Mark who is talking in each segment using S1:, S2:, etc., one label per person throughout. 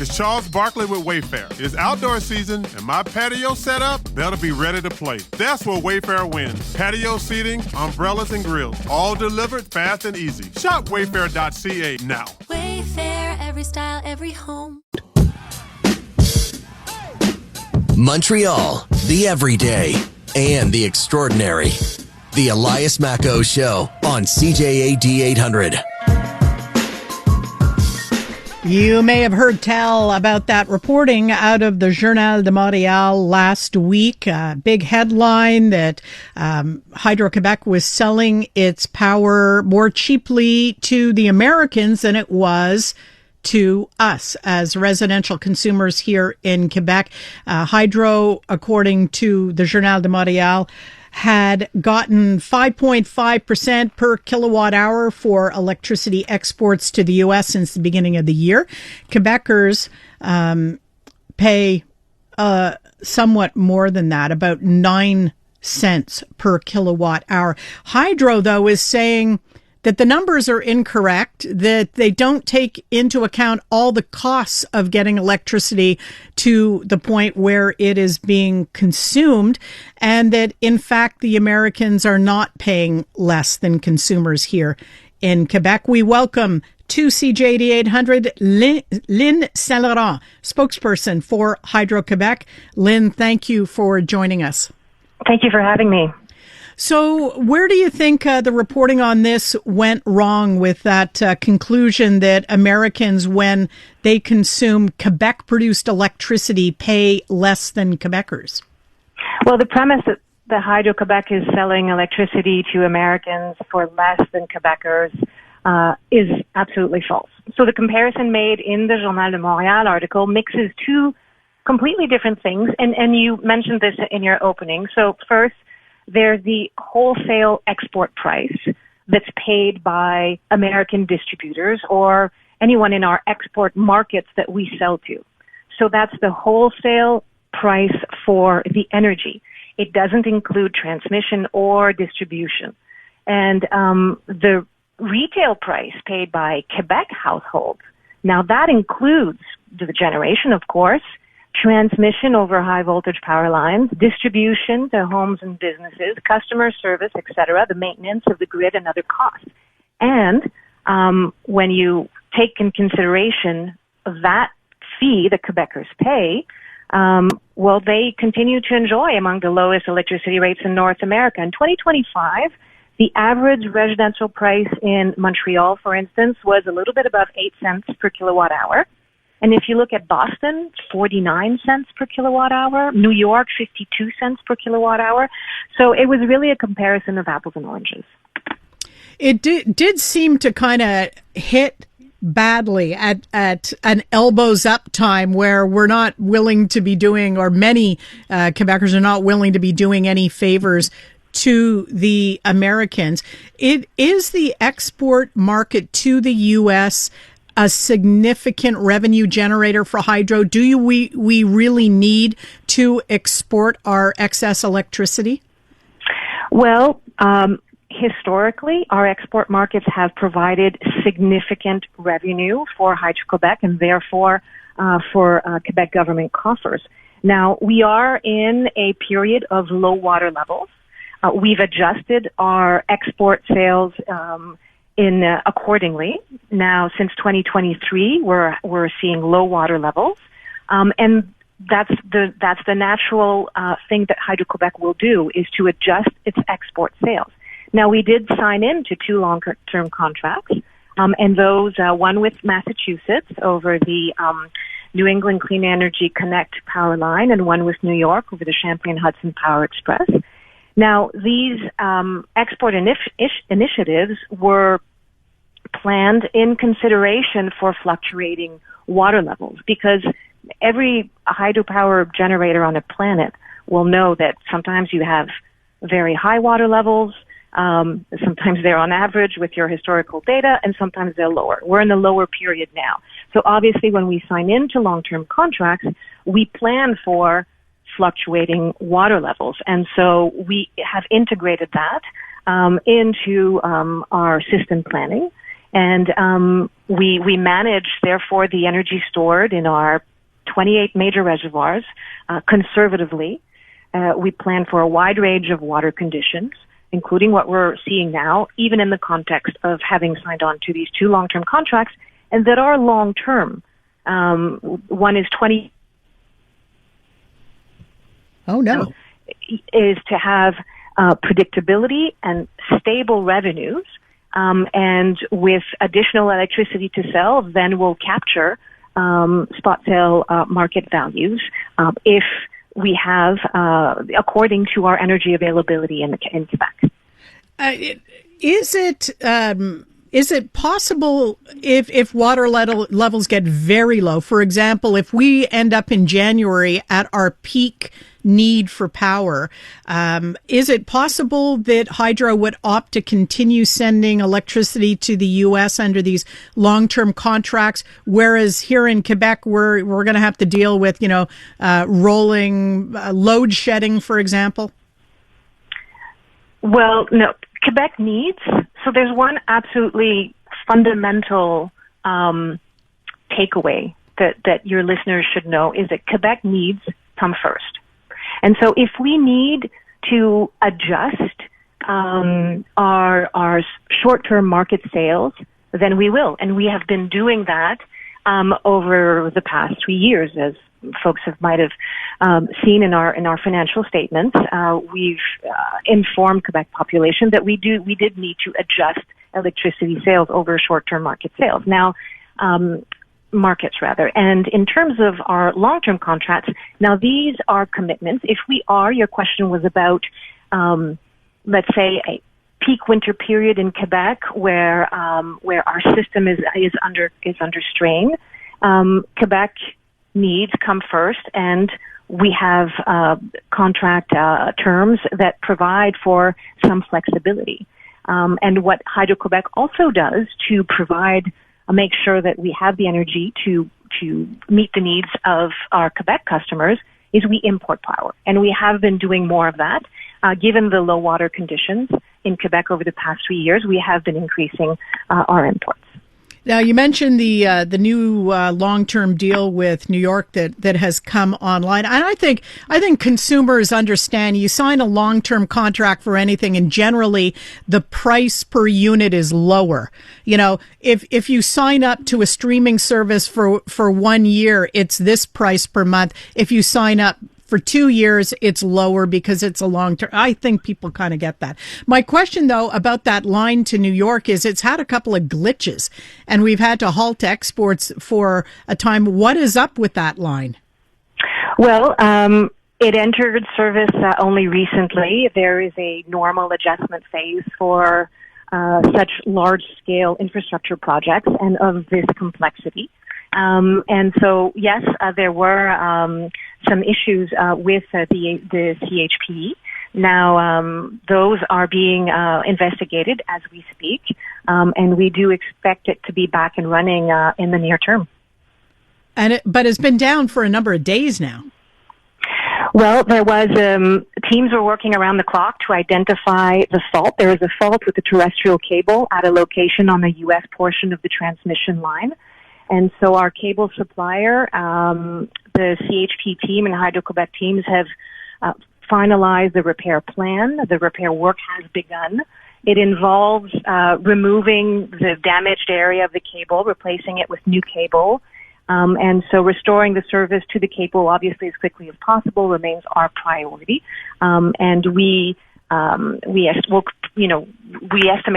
S1: It's Charles Barkley with Wayfair. It's outdoor season, and my patio setup better be ready to play. That's where Wayfair wins. Patio seating, umbrellas, and grills, all delivered fast and easy. Shop wayfair.ca now.
S2: Wayfair, every style, every home.
S3: Montreal, the everyday and the extraordinary. The Elias Macco Show on CJAD 800.
S4: You may have heard tell about that reporting out of the Journal de Montréal last week. Big headline that Hydro-Québec was selling its power more cheaply to the Americans than it was to us as residential consumers here in Quebec. Hydro, according to the Journal de Montréal, had gotten 5.5% per kilowatt hour for electricity exports to the U.S. since the beginning of the year. Quebecers pay somewhat more than that, about 9 cents per kilowatt hour. Hydro, though, is saying that the numbers are incorrect, that they don't take into account all the costs of getting electricity to the point where it is being consumed, and that, in fact, the Americans are not paying less than consumers here in Quebec. We welcome to CJAD 800 Lynn St-Laurent, spokesperson for Hydro-Québec. Lynn, thank you for joining us.
S5: Thank you for having me.
S4: So where do you think the reporting on this went wrong with that conclusion that Americans, when they consume Quebec-produced electricity, pay less than Quebecers?
S5: Well, the premise that the Hydro-Québec is selling electricity to Americans for less than Quebecers is absolutely false. So the comparison made in the Journal de Montréal article mixes two completely different things, and you mentioned this in your opening. So first, there's the wholesale export price that's paid by American distributors or anyone in our export markets that we sell to. So that's the wholesale price for the energy. It doesn't include transmission or distribution. And the retail price paid by Quebec households, now that includes the generation, of course, transmission over high voltage power lines, distribution to homes and businesses, customer service, etc., the maintenance of the grid and other costs. And when you take in consideration that fee that Quebecers pay, well, they continue to enjoy among the lowest electricity rates in North America. In 2025, the average residential price in Montreal, for instance, was a little bit above 8 cents per kilowatt hour. And if you look at Boston, 49 cents per kilowatt hour, New York, 52 cents per kilowatt hour. So it was really a comparison of apples and oranges.
S4: It did seem to kind of hit badly at an elbows up time where we're not willing to be doing, or many Quebecers are not willing to be doing any favors to the Americans. It is the export market to the U.S. a significant revenue generator for Hydro? Do we really need to export our excess electricity?
S5: Well, historically, our export markets have provided significant revenue for Hydro-Québec and therefore for Quebec government coffers. Now, we are in a period of low water levels. We've adjusted our export sales accordingly. Now, since 2023, we're seeing low water levels, and that's the natural thing that Hydro-Québec will do, is to adjust its export sales. Now, we did sign into 2 long-term contracts, and those one with Massachusetts over the New England Clean Energy Connect power line, and one with New York over the Champlain Hudson Power Express. Now, these export initiatives were planned in consideration for fluctuating water levels, because every hydropower generator on the planet will know that sometimes you have very high water levels, sometimes they're on average with your historical data, and sometimes they're lower. We're in the lower period now. So obviously when we sign into long-term contracts, we plan for fluctuating water levels. And so we have integrated that into our system planning. And we manage, therefore, the energy stored in our 28 major reservoirs conservatively. We plan for a wide range of water conditions, including what we're seeing now, even in the context of having signed on to these 2 long-term contracts, and that are long-term. One is 20.
S4: Oh, no.
S5: Is to have predictability and stable revenues, and with additional electricity to sell, then we'll capture spot sale market values if we have, according to our energy availability in Quebec.
S4: Is it possible if water levels get very low, for example, if we end up in January at our peak need for power, is it possible that Hydro would opt to continue sending electricity to the U.S. under these long-term contracts, whereas here in Quebec we're going to have to deal with rolling load shedding, for example?
S5: Well, no. Quebec needs, so there's one absolutely fundamental takeaway that your listeners should know, is that Quebec needs come first. And so if we need to adjust our short-term market sales, then we will. And we have been doing that over the past 3 years, as folks might have seen in our financial statements. We've informed Quebec population that we did need to adjust electricity sales over short-term market sales. Now, markets rather. And in terms of our long-term contracts, now these are commitments. If we are, your question was about, let's say, a peak winter period in Quebec where our system is under strain. Quebec needs come first, and we have contract terms that provide for some flexibility. And what Hydro-Québec also does to provide, make sure that we have the energy to meet the needs of our Quebec customers, is we import power. And we have been doing more of that. Given the low water conditions in Quebec over the past 3 years, we have been increasing our imports.
S4: Now, you mentioned the new long-term deal with New York that has come online. And I think consumers understand you sign a long-term contract for anything, and generally the price per unit is lower. You know, if you sign up to a streaming service for 1 year, it's this price per month. If you sign up for 2 years, it's lower because it's a long term. I think people kind of get that. My question, though, about that line to New York is it's had a couple of glitches, and we've had to halt exports for a time. What is up with that line?
S5: Well, it entered service only recently. There is a normal adjustment phase for such large-scale infrastructure projects and of this complexity. And so, yes, there were some issues with the CHP. Now, those are being investigated as we speak, and we do expect it to be back and running in the near term.
S4: But it's been down for a number of days now.
S5: Well, there was teams were working around the clock to identify the fault. There is a fault with the terrestrial cable at a location on the U.S. portion of the transmission line. And so our cable supplier, the CHP team and Hydro-Québec teams have finalized the repair plan. The repair work has begun. It involves removing the damaged area of the cable, replacing it with new cable. And so restoring the service to the cable, obviously, as quickly as possible remains our priority. And we estimate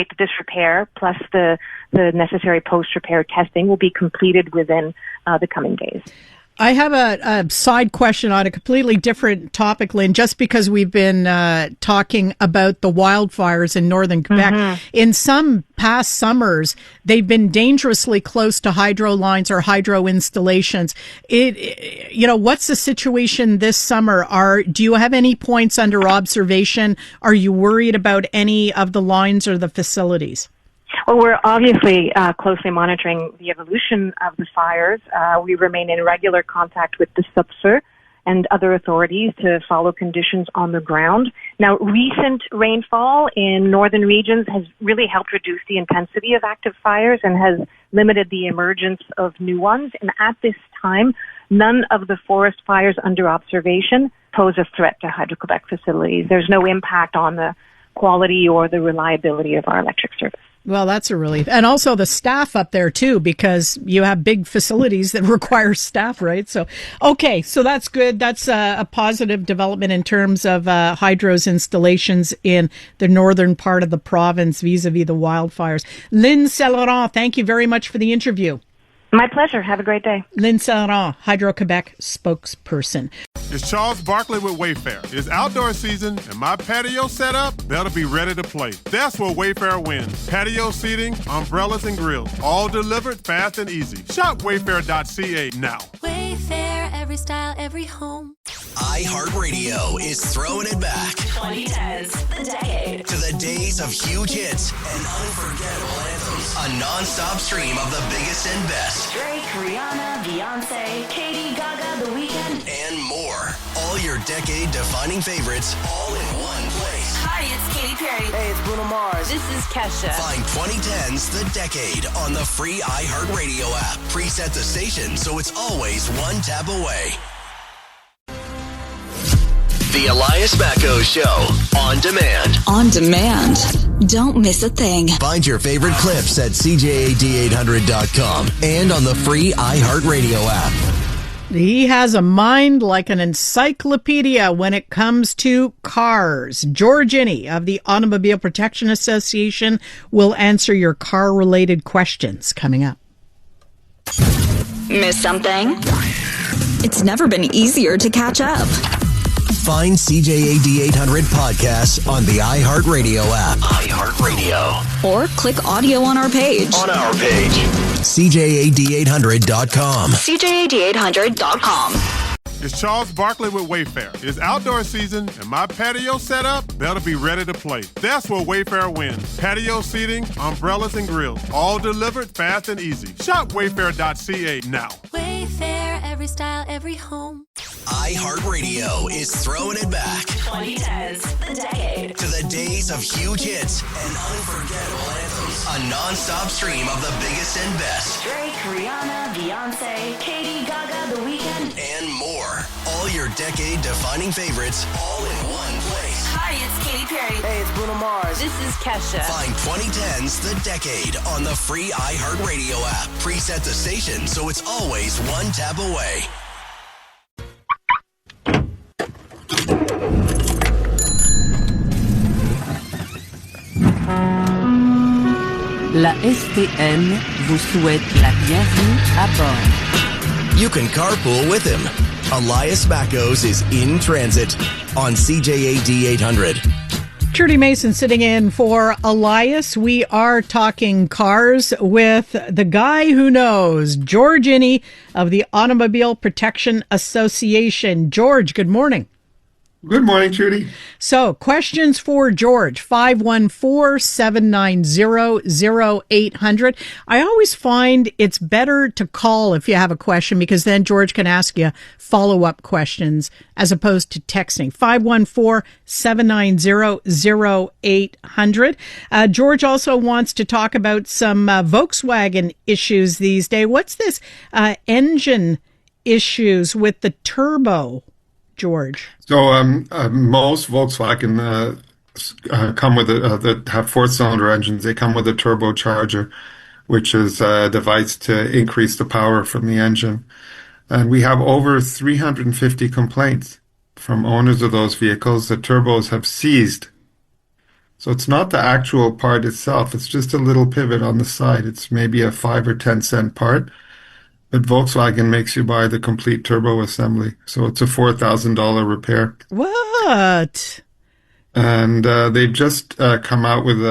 S5: that this repair plus the necessary post-repair testing will be completed within the coming days.
S4: I have a side question on a completely different topic, Lynn, just because we've been talking about the wildfires in northern Quebec. Mm-hmm. In some past summers, they've been dangerously close to hydro lines or hydro installations. What's the situation this summer? Do you have any points under observation? Are you worried about any of the lines or the facilities?
S5: Well, we're obviously closely monitoring the evolution of the fires. We remain in regular contact with the SUPSER and other authorities to follow conditions on the ground. Now, recent rainfall in northern regions has really helped reduce the intensity of active fires and has limited the emergence of new ones. And at this time, none of the forest fires under observation pose a threat to Hydro-Québec facilities. There's no impact on the quality or the reliability of our electric service.
S4: Well, that's a relief. And also the staff up there, too, because you have big facilities that require staff, right? So, okay, so that's good. That's a positive development in terms of Hydro's installations in the northern part of the province vis-a-vis the wildfires. Lynn St-Laurent, thank you very much for the interview.
S5: My pleasure. Have a great day.
S4: Lynn St-Laurent, Hydro-Québec spokesperson.
S1: It's Charles Barkley with Wayfair. It's outdoor season, and my patio set up, that'll be ready to play. That's where Wayfair wins. Patio seating, umbrellas, and grills, all delivered fast and easy. Shop wayfair.ca now.
S2: Wayfair, every style, every home.
S3: iHeartRadio is throwing it back
S6: 2010s, the decade.
S3: to the days of huge hits and unforgettable anthems. A non-stop stream of the biggest and best.
S6: Drake, Rihanna, Beyonce, Katy, Gaga, The Weeknd,
S3: And more. All your decade-defining favorites all in one place.
S6: Hi, it's Katy Perry. Hey, it's Bruno Mars. This is Kesha.
S3: Find 2010's The Decade on the free iHeartRadio app. Preset the station so it's always one tap away. The Elias Macco Show on demand.
S7: On demand. Don't miss a thing.
S3: Find your favorite clips at CJAD800.com and on the free iHeartRadio app.
S4: He has a mind like an encyclopedia when it comes to cars. George Iny of the Automobile Protection Association will answer your car-related questions coming up.
S7: Miss something? It's never been easier to catch up.
S3: Find CJAD 800 podcasts on the iHeartRadio app. iHeartRadio.
S7: Or click audio on our page.
S3: On our page. CJAD800.com.
S7: CJAD800.com.
S1: It's Charles Barkley with Wayfair. It's outdoor season, and my patio set up, that'll be ready to play. That's where Wayfair wins. Patio seating, umbrellas, and grills, all delivered fast and easy. Shop wayfair.ca now.
S2: Wayfair, every style, every home.
S3: iHeartRadio is throwing it back
S6: 2010s, the decade.
S3: to the days of huge hits and unforgettable anthems. A non-stop stream of the biggest and best.
S6: Drake, Rihanna, Beyonce, Katy, Gaga, The Weeknd,
S3: And more. All your decade-defining favorites all in one place.
S6: Hi, it's Katy Perry. Hey, it's Bruno Mars. This is Kesha.
S3: Find 2010's The Decade on the free iHeartRadio app. Preset the station so it's always one tap away.
S8: La STM vous souhaite la bienvenue à bord.
S3: You can carpool with him. Elias Macco's is in transit on CJAD 800.
S4: Trudy Mason sitting in for Elias. We are talking cars with the guy who knows, George Iny of the Automobile Protection Association. George, good morning.
S9: Good morning, Trudy.
S4: So, questions for George, 514-790-0800. I always find it's better to call if you have a question because then George can ask you follow-up questions as opposed to texting. 514-790-0800. George also wants to talk about some Volkswagen issues these days. What's this engine issues with the turbo, George?
S9: So most Volkswagen come with that have four-cylinder engines. They come with a turbocharger, which is a device to increase the power from the engine. And we have over 350 complaints from owners of those vehicles that turbos have seized. So it's not the actual part itself. It's just a little pivot on the side. It's maybe a 5 or 10 cent part. But Volkswagen makes you buy the complete turbo assembly. So it's a $4,000 repair.
S4: What?
S9: And they've just come out with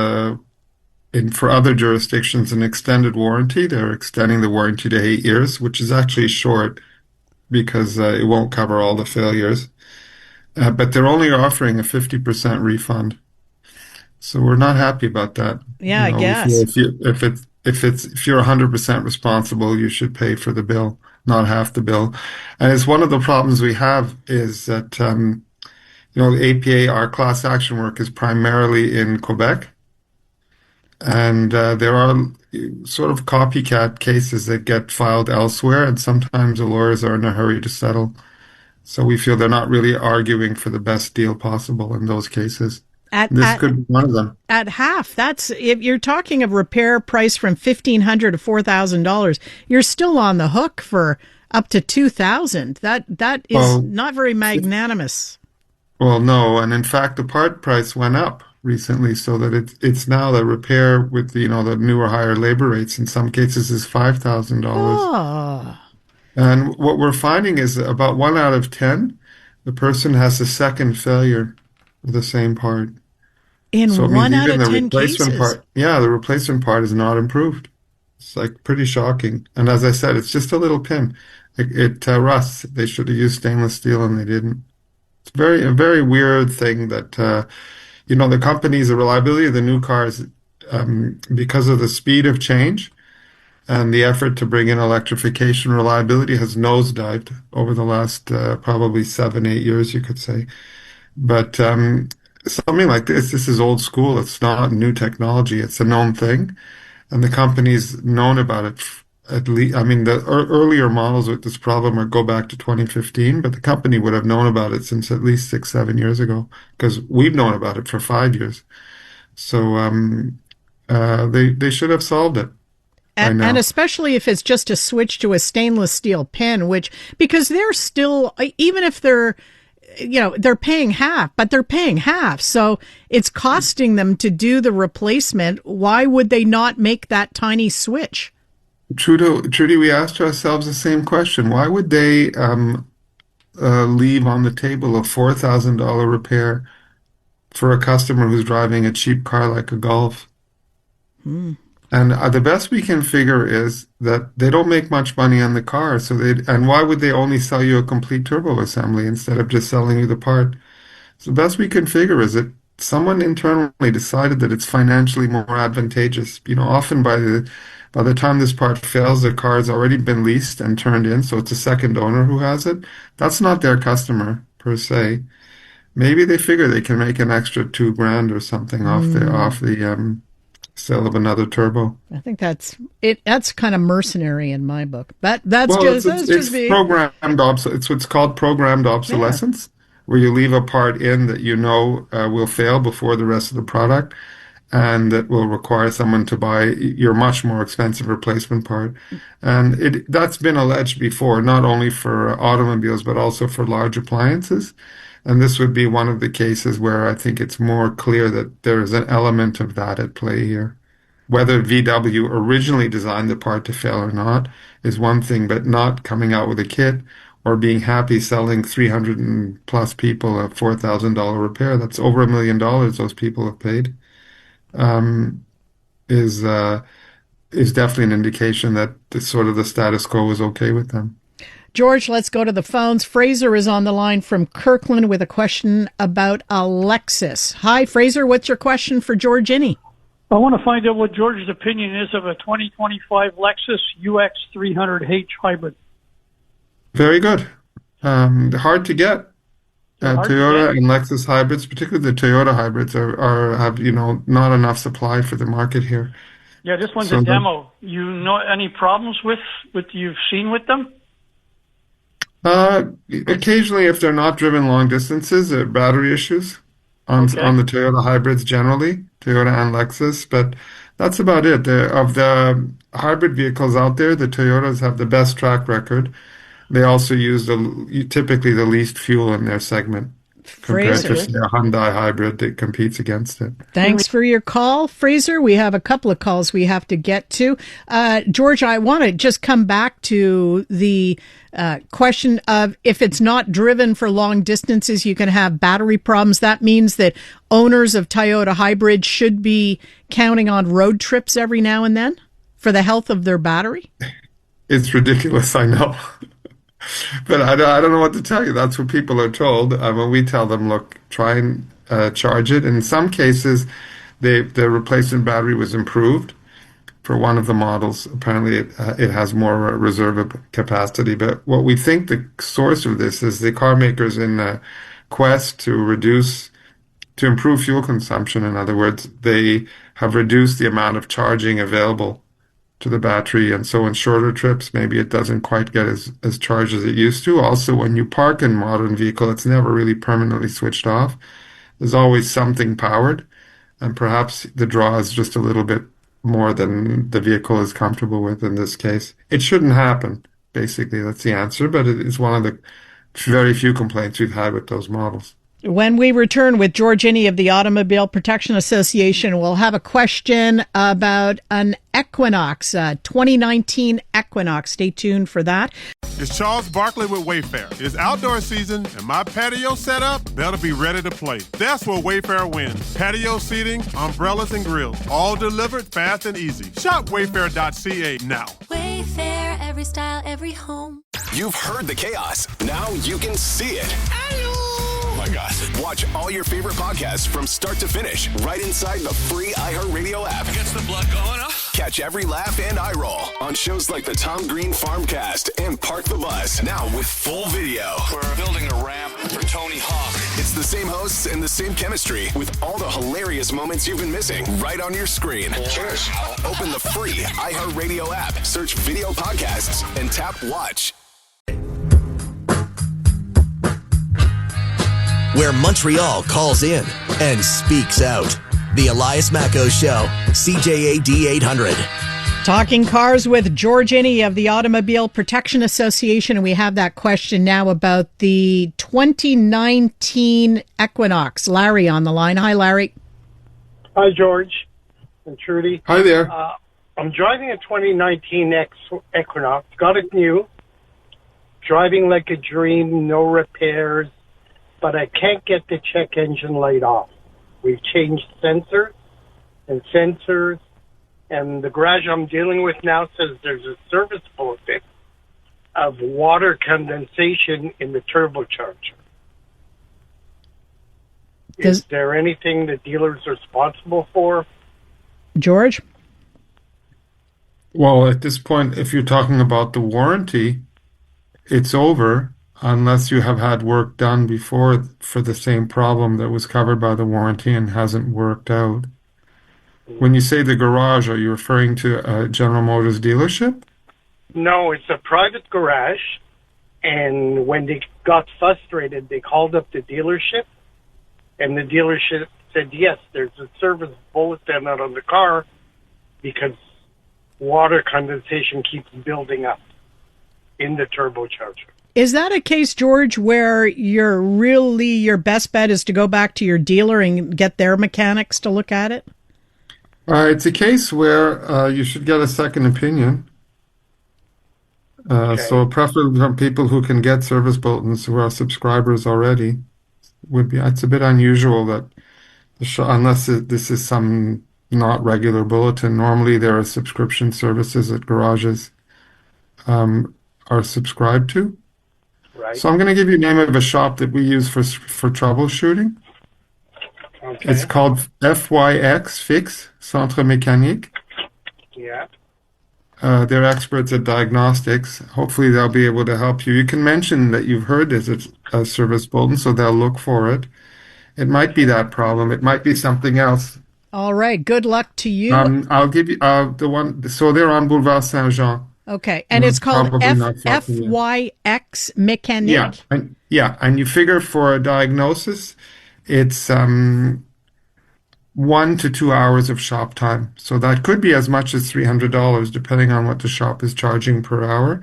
S9: for other jurisdictions, an extended warranty. They're extending the warranty to 8 years, which is actually short because it won't cover all the failures. But they're only offering a 50% refund. So we're not happy about that.
S4: Yeah, I guess.
S9: If you're 100% responsible, you should pay for the bill. not half the bill. And it's one of the problems we have is that, the APA, our class action work is primarily in Quebec. And there are sort of copycat cases that get filed elsewhere, and sometimes the lawyers are in a hurry to settle. So we feel they're not really arguing for the best deal possible in those cases. This could be one of them.
S4: At half, that's if you're talking of repair price from $1,500 to $4,000, you're still on the hook for up to $2,000. That is not very magnanimous.
S9: Well, no, and in fact, the part price went up recently, so that it's now the repair with the newer higher labor rates in some cases is $5,000.
S4: Oh.
S9: And what we're finding is that about 1 out of 10, the person has a second failure of the same part.
S4: So 1 out of 10 cases.
S9: The replacement part is not improved. It's like pretty shocking. And as I said, it's just a little pin. It rusts. They should have used stainless steel and they didn't. It's a very weird thing that the companies, the reliability of the new cars, because of the speed of change and the effort to bring in electrification, reliability has nosedived over the last probably 7-8 years, you could say. But something like this is old school. It's not new technology. It's a known thing. And the company's known about it at least. I mean, the earlier models with this problem go back to 2015, but the company would have known about it since at least 6-7 years ago, because we've known about it for 5 years. So they should have solved it.
S4: And especially if it's just a switch to a stainless steel pin, because they're still, even if they're paying half, but they're paying half. So it's costing them to do the replacement. Why would they not make that tiny switch?
S9: Trudy, we asked ourselves the same question. Why would they leave on the table a $4,000 repair for a customer who's driving a cheap car like a Golf? And the best we can figure is that they don't make much money on the car. And why would they only sell you a complete turbo assembly instead of just selling you the part? So the best we can figure is that someone internally decided that it's financially more advantageous. Often by the time this part fails, the car has already been leased and turned in, so it's a second owner who has it. That's not their customer per se. Maybe they figure they can make an extra $2,000 or something off the sale of another turbo.
S4: I think that's it. That's kind of mercenary in my book. It's
S9: programmed it's what's called programmed obsolescence, where you leave a part in that will fail before the rest of the product, and that will require someone to buy your much more expensive replacement part. And that's been alleged before, not only for automobiles, but also for large appliances. And this would be one of the cases where I think it's more clear that there is an element of that at play here. Whether VW originally designed the part to fail or not is one thing, but not coming out with a kit or being happy selling 300 and plus people a $4,000 repair. That's over $1 million those people have paid. Is definitely an indication that the status quo is okay with them.
S4: George, let's go to the phones. Fraser is on the line from Kirkland with a question about a Lexus. Hi, Fraser. What's your question for George Iny?
S10: I want to find out what George's opinion is of a 2025 Lexus UX300H hybrid. Very
S9: good. Hard to get. Toyota and Lexus hybrids, particularly the Toyota hybrids, have not enough supply for the market here.
S10: Yeah, this one's a demo. You know any problems with you've seen with them?
S9: Occasionally, if they're not driven long distances, there are battery issues on the Toyota hybrids generally, Toyota and Lexus, but that's about it. Of the hybrid vehicles out there, the Toyotas have the best track record. They also use typically the least fuel in their segment compared to a Hyundai hybrid that competes against it.
S4: Thanks for your call, Fraser. We have a couple of calls we have to get to. George, I want to just come back to the question of if it's not driven for long distances, you can have battery problems. That means that owners of Toyota hybrids should be counting on road trips every now and then for the health of their battery.
S9: It's ridiculous, I know. But I don't know what to tell you. That's what people are told. When we tell them, look, try and charge it. In some cases, the replacement battery was improved. for one of the models. Apparently, it has more reserve capacity. But what we think the source of this is the car makers in a quest to improve fuel consumption. In other words, they have reduced the amount of charging available to the battery, and so in shorter trips, maybe it doesn't quite get as charged as it used to. Also, when you park in a modern vehicle, it's never really permanently switched off. There's always something powered, and perhaps the draw is just a little bit more than the vehicle is comfortable with in this case. It shouldn't happen, basically. That's the answer, but it is one of the very few complaints we've had with those models.
S4: When we return with George Iny of the Automobile Protection Association, we'll have a question about an Equinox, 2019 Equinox. Stay tuned for that.
S1: It's Charles Barkley with Wayfair. It's outdoor season, and my patio setup better be ready to play. That's where Wayfair wins. Patio seating, umbrellas, and grills, all delivered fast and easy. Shop wayfair.ca now.
S2: Wayfair, every style, every home.
S11: You've heard the chaos. Now you can see it. Oh my God. Watch all your favorite podcasts from start to finish right inside the free iHeartRadio app.
S12: Gets the blood going, huh?
S11: Catch every laugh and eye roll on shows like the Tom Green Farmcast and Park the Bus. Now with full video.
S12: We're building a ramp for Tony Hawk.
S11: It's the same hosts and the same chemistry with all the hilarious moments you've been missing right on your screen.
S12: Cheers.
S11: Open the free iHeartRadio app, search video podcasts, and tap watch.
S3: Where Montreal calls in and speaks out. The Elias Macco Show, CJAD 800.
S4: Talking cars with George Iny of the Automobile Protection Association. And we have that question now about the 2019 Equinox. Larry on the line. Hi, Larry.
S13: Hi, George and Trudy.
S9: Hi there.
S13: I'm driving a 2019 Equinox. Got it new. Driving like a dream, no repairs. But I can't get the check engine light off. We've changed sensors, and the garage I'm dealing with now says there's a service bulletin of water condensation in the turbocharger. Is there anything the dealer's responsible for?
S4: George?
S9: Well, at this point, if you're talking about the warranty, it's over. Unless you have had work done before for the same problem that was covered by the warranty and hasn't worked out. When you say the garage, are you referring to a General Motors dealership?
S13: No, it's a private garage. And when they got frustrated, they called up the dealership. And the dealership said, yes, there's a service bulletin out on the car because water condensation keeps building up in the turbocharger.
S4: Is that a case, George, where your best bet is to go back to your dealer and get their mechanics to look at it?
S9: It's a case where you should get a second opinion.
S13: Okay.
S9: So preferably from people who can get service bulletins who are subscribers already. It's a bit unusual that unless this is some not regular bulletin. Normally there are subscription services that garages are subscribed to.
S13: Right.
S9: So I'm going to give you the name of a shop that we use for troubleshooting.
S13: Okay.
S9: It's called FYX, Fix, Centre Mécanique.
S13: Yeah.
S9: They're experts at diagnostics. Hopefully they'll be able to help you. You can mention that you've heard there's a service bulletin, so they'll look for it. It might be that problem. It might be something else.
S4: All right. Good luck to you.
S9: I'll give you the one. So they're on Boulevard Saint-Jean.
S4: Okay, and it's called FYX Mécanique.
S9: Yeah, and you figure for a diagnosis, it's 1 to 2 hours of shop time. So that could be as much as $300, depending on what the shop is charging per hour.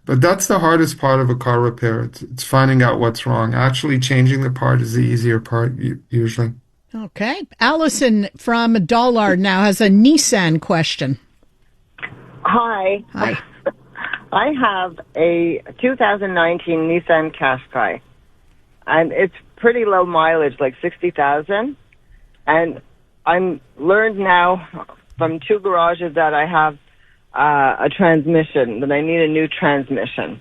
S9: But that's the hardest part of a car repair. It's finding out what's wrong. Actually changing the part is the easier part, usually.
S4: Okay. Allison from Dollard now has a Nissan question.
S14: Hi. I have a 2019 Nissan Qashqai, and it's pretty low mileage, like 60,000. And I'm learned now from 2 garages that I have a transmission, that I need a new transmission.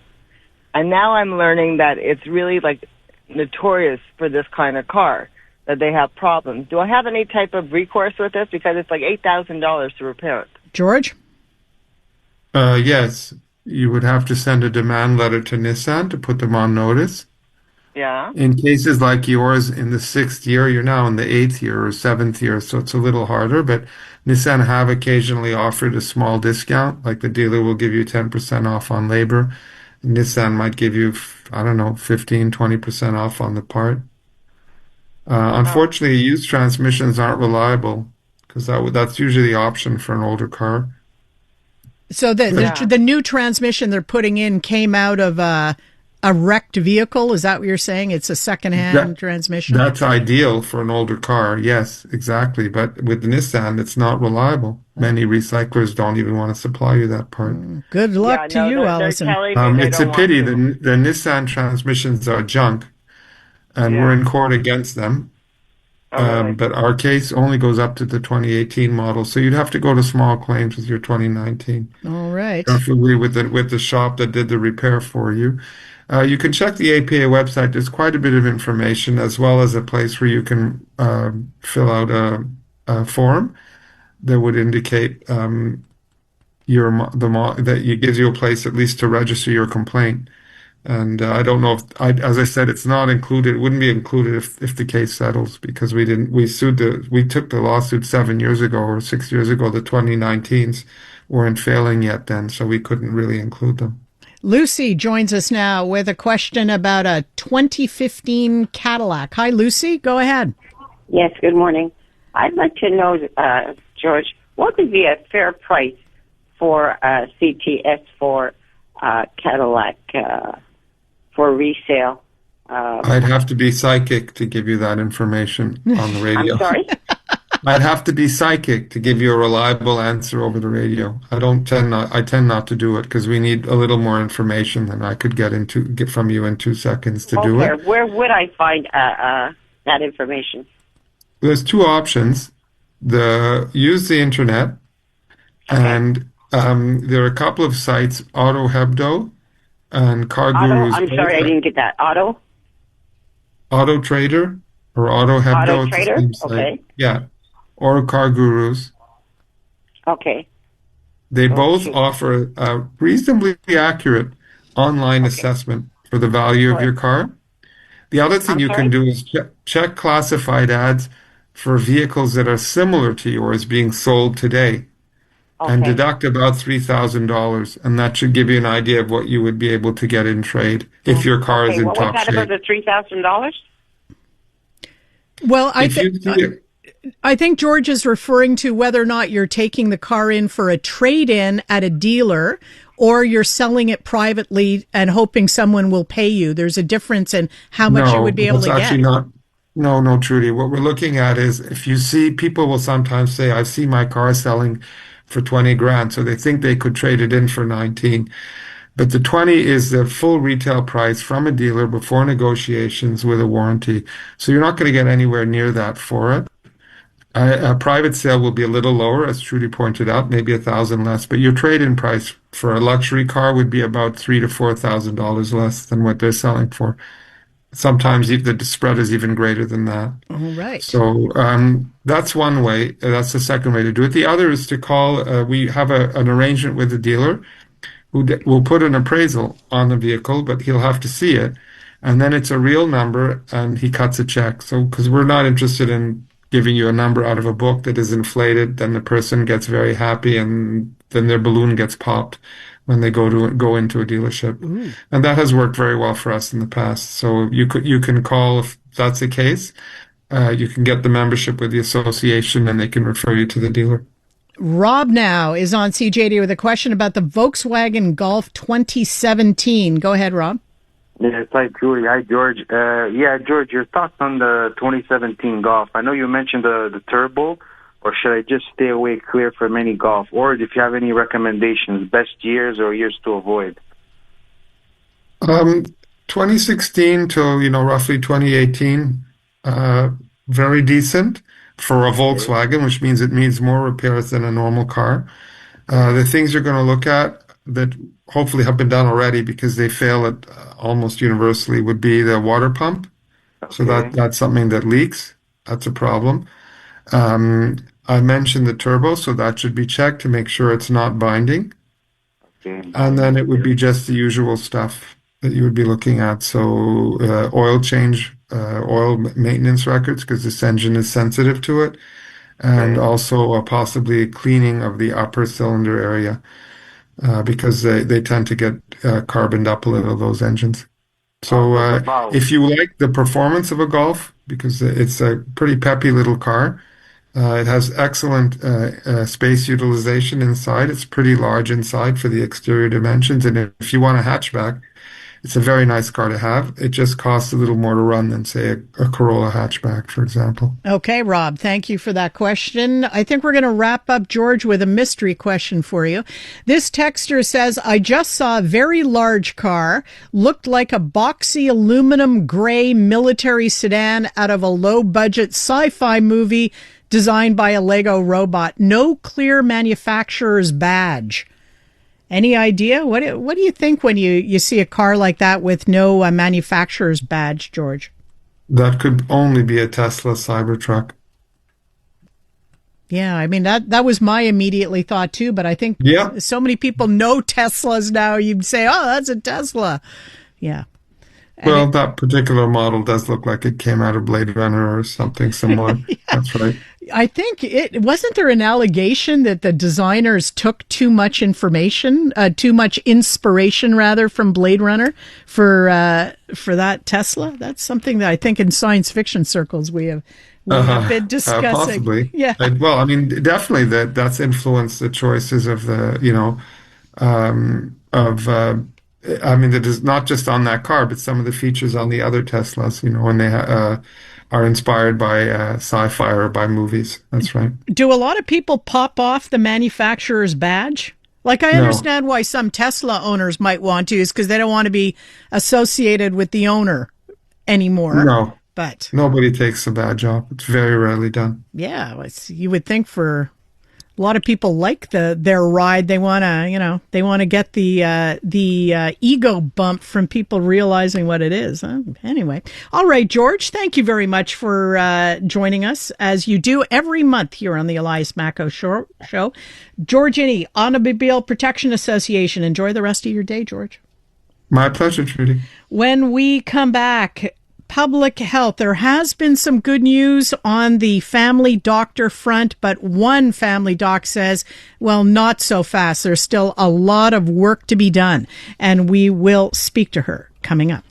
S14: And now I'm learning that it's really like notorious for this kind of car, that they have problems. Do I have any type of recourse with this? Because it's like $8,000 to repair it.
S4: George?
S9: Yes, you would have to send a demand letter to Nissan to put them on notice.
S14: Yeah.
S9: In cases like yours, in the 6th year, you're now in the 8th year or 7th year, so it's a little harder. But Nissan have occasionally offered a small discount, like the dealer will give you 10% off on labor. Nissan might give you, I don't know, 15, 20% off on the part. Unfortunately, used transmissions aren't reliable because that's usually the option for an older car.
S4: So the new transmission they're putting in came out of a wrecked vehicle. Is that what you're saying? It's a secondhand transmission?
S9: That's ideal for an older car. Yes, exactly. But with the Nissan, it's not reliable. Many recyclers don't even want to supply you that part.
S4: Good luck to you, Allison.
S9: It's a pity. The Nissan transmissions are junk, and we're in court against them. But our case only goes up to the 2018 model, so you'd have to go to small claims with your 2019.
S4: All right.
S9: Preferably with the shop that did the repair for you. You can check the APA website. There's quite a bit of information, as well as a place where you can fill out a form that would indicate that it gives you a place at least to register your complaint. And I don't know as I said, it's not included. It wouldn't be included if the case settles, because we took the lawsuit 7 years ago or 6 years ago. The 2019s weren't failing yet then, so we couldn't really include them.
S4: Lucy joins us now with a question about a 2015 Cadillac. Hi, Lucy. Go ahead.
S15: Yes, good morning. I'd like to know, George, what would be a fair price for a CTS for Cadillac for resale?
S9: I'd have to be psychic to give you that information on the radio.
S15: I'm sorry?
S9: I'd have to be psychic to give you a reliable answer over the radio. I tend not to do it because we need a little more information than I could get from you in 2 seconds to do it.
S15: Where would I find that information?
S9: There's two options. Use the internet, and there are a couple of sites, Auto Hebdo and Car Gurus.
S15: I'm sorry, I didn't get that.
S9: Auto Trader or Auto Hebdo.
S15: Auto Trader? Okay.
S9: Yeah. Or Car Gurus.
S15: Okay.
S9: They both offer a reasonably accurate online assessment for the value of your car. The other thing you can do is check classified ads for vehicles that are similar to yours being sold today. And deduct about $3,000, and that should give you an idea of what you would be able to get in trade if your car is in top shape.
S15: What was that about the $3,000?
S4: Well, I think George is referring to whether or not you're taking the car in for a trade-in at a dealer, or you're selling it privately and hoping someone will pay you. There's a difference in how much you would be able to get.
S9: No, Trudy. What we're looking at is, if you see, people will sometimes say, I see my car selling for 20 grand, so they think they could trade it in for 19. But the 20 is the full retail price from a dealer before negotiations with a warranty. So you're not going to get anywhere near that for it. A private sale will be a little lower, as Trudy pointed out, maybe $1,000 less. But your trade-in price for a luxury car would be about $3,000 to $4,000 less than what they're selling for. Sometimes the spread is even greater than that.
S4: All right.
S9: So that's one way. That's the second way to do it. The other is to call. We have an arrangement with the dealer who will put an appraisal on the vehicle, but he'll have to see it. And then it's a real number, and he cuts a check. So, because we're not interested in giving you a number out of a book that is inflated, then the person gets very happy, and then their balloon gets popped when they go into a dealership.
S4: Ooh.
S9: And that has worked very well for us in the past. So you can call if that's the case. You can get the membership with the association, and they can refer you to the dealer.
S4: Rob now is on CJAD with a question about the Volkswagen Golf 2017. Go ahead, Rob.
S16: Yes, hi, Julie. Hi, George. George, your thoughts on the 2017 Golf. I know you mentioned the turbo, or should I just stay away clear from any Golf? Or if you have any recommendations, best years or years to avoid?
S9: 2016 till, roughly 2018, very decent for a Volkswagen, which means it needs more repairs than a normal car. The things you're going to look at that hopefully have been done already, because they fail at almost universally, would be the water pump. Okay. So that's something that leaks. That's a problem. I mentioned the turbo, so that should be checked to make sure it's not binding. And then it would be just the usual stuff that you would be looking at. So oil change, oil maintenance records, because this engine is sensitive to it. And also possibly cleaning of the upper cylinder area because they tend to get carboned up a little, those engines. So if you like the performance of a Golf, because it's a pretty peppy little car, it has excellent space utilization inside. It's pretty large inside for the exterior dimensions. And if you want a hatchback, it's a very nice car to have. It just costs a little more to run than, say, a Corolla hatchback, for example.
S4: Okay, Rob, thank you for that question. I think we're going to wrap up, George, with a mystery question for you. This texter says, I just saw a very large car, looked like a boxy aluminum gray military sedan out of a low-budget sci-fi movie designed by a Lego robot. No clear manufacturer's badge. Any idea? What do you think when you see a car like that with no manufacturer's badge, George?
S9: That could only be a Tesla Cybertruck.
S4: Yeah, I mean, that was my immediately thought too, but I think so many people know Teslas now, you'd say, oh, that's a Tesla. Yeah.
S9: Well, that particular model does look like it came out of Blade Runner or something similar. Yeah. That's right.
S4: I think wasn't there an allegation that the designers took too much inspiration rather from Blade Runner for that Tesla? That's something that I think in science fiction circles we have been discussing.
S9: Possibly.
S4: Yeah.
S9: Well, I mean, definitely that's influenced the choices of the, I mean, it is not just on that car, but some of the features on the other Teslas, when they are inspired by sci-fi or by movies. That's right.
S4: Do a lot of people pop off the manufacturer's badge? Like, I understand why some Tesla owners might want to, is because they don't want to be associated with the owner anymore.
S9: No.
S4: But
S9: nobody takes the badge off. It's very rarely done.
S4: Yeah. You would think for a lot of people like their ride, they want to get the ego bump from people realizing what it is. Anyway, all right, George, thank you very much for joining us as you do every month here on the Elias Macko Show. George Iny, Automobile Protection Association. Enjoy the rest of your day, George.
S9: My pleasure, Trudy.
S4: When we come back, public health. There has been some good news on the family doctor front, but one family doc says, well, not so fast. There's still a lot of work to be done, and we will speak to her coming up.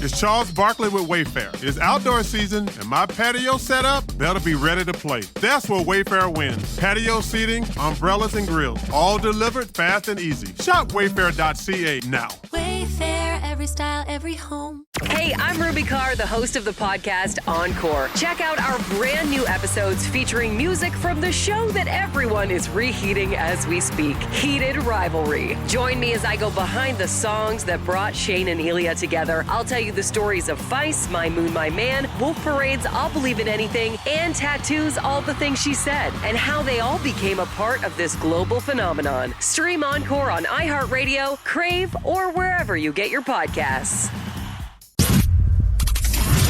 S1: It's Charles Barkley with Wayfair. It's outdoor season, and my patio setup better be ready to play. That's where Wayfair wins. Patio seating, umbrellas, and grills, all delivered fast and easy. Shop wayfair.ca now.
S2: Wayfair, every style, every home.
S17: Hey, I'm Ruby Carr, the host of the podcast Encore. Check out our brand new episodes featuring music from the show that everyone is reheating as we speak, Heated Rivalry. Join me as I go behind the songs that brought Shane and Elia together. I'll tell you the stories of Feist, My Moon, My Man, Wolf Parade's I'll Believe in Anything, and Tattoo's All the Things She Said, and how they all became a part of this global phenomenon. Stream Encore on iHeartRadio, Crave, or wherever you get your podcasts.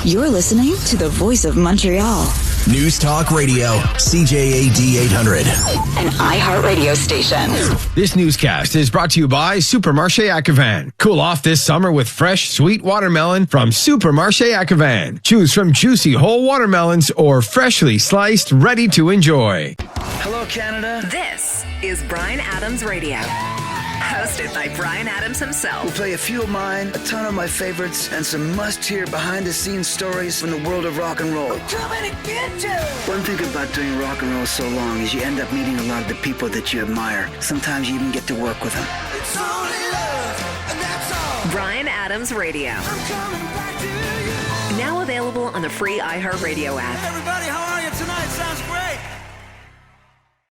S7: You're listening to the voice of Montreal.
S3: News Talk Radio, CJAD 800.
S7: An iHeartRadio station.
S18: This newscast is brought to you by Supermarché Acavan. Cool off this summer with fresh, sweet watermelon from Supermarché Acavan. Choose from juicy whole watermelons or freshly sliced, ready to enjoy.
S19: Hello, Canada.
S17: This is Bryan Adams Radio. Hosted by Bryan Adams himself.
S19: We'll play a few of mine, a ton of my favorites, and some must-hear behind-the-scenes stories from the world of rock and roll. We're coming to get you! One thing about doing rock and roll so long is you end up meeting a lot of the people that you admire. Sometimes you even get to work with them.
S17: It's only love, and that's all. Bryan Adams Radio. I'm coming back to you. Now available on the free iHeartRadio app.
S19: Everybody